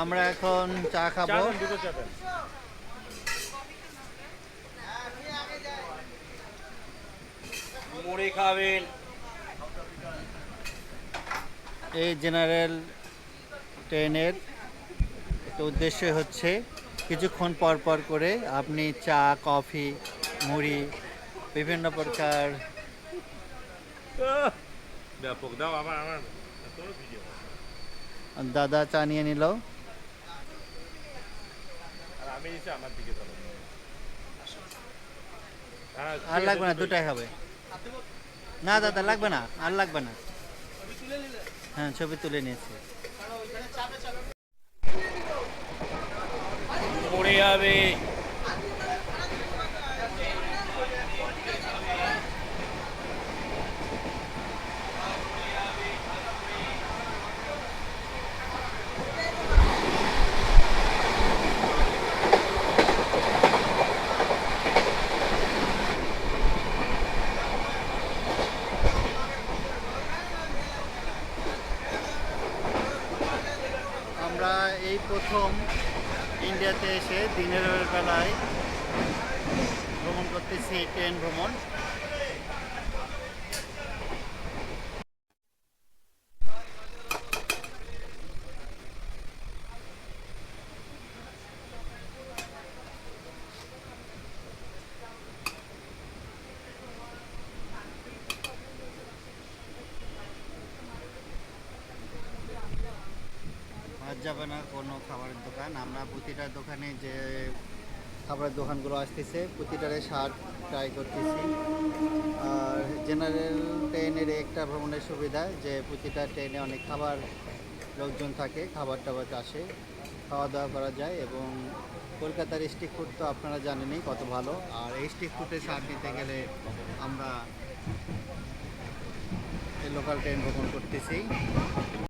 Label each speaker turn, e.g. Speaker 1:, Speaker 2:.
Speaker 1: আমরা এখন চা খাবো।
Speaker 2: মুড়ি খাবেন?
Speaker 1: এই জেনারেল ট্রেনের একটা উদ্দেশ্য হচ্ছে কিছুক্ষণ পর পর করে আপনি চা, কফি, মুড়ি বিভিন্ন প্রকার।
Speaker 2: ব্যাপক দাও আমার আমার তোর ভিডিও।
Speaker 1: দাদা চা নিয়ে নিল।
Speaker 2: আর আমি এসে আমার দিকে ধরো। হ্যাঁ,
Speaker 1: আর লাগবে না, দুটাই হবে। না দাদা লাগবে না, আর লাগবে না। হ্যাঁ, ছবি তুলে নিয়েছি।
Speaker 2: পড়ে যাবে।
Speaker 1: আমরা এই প্রথম ইন্ডিয়াতে এসে দিনের বেলায় ভ্রমণ করতেছি, ট্রেন ভ্রমণ। আর যাবে না কোনো খাবারের দোকান। আমরা প্রতিটা দোকানে যে খাবারের দোকানগুলো আসতেছে প্রতিটারে স্বাদ ট্রাই করতেছি। আর জেনারেল ট্রেনের একটা ভ্রমণের সুবিধা যে প্রতিটা ট্রেনে অনেক খাবার লোকজন থাকে, খাবার টাবার আসে, খাওয়া দাওয়া করা যায়। এবং কলকাতার স্ট্রিট ফুড তো আপনারা জানেনই কত ভালো। আর এই স্ট্রিট ফুডের স্বাদ নিতে গেলে আমরা এই লোকাল ট্রেন ভ্রমণ করতেছি।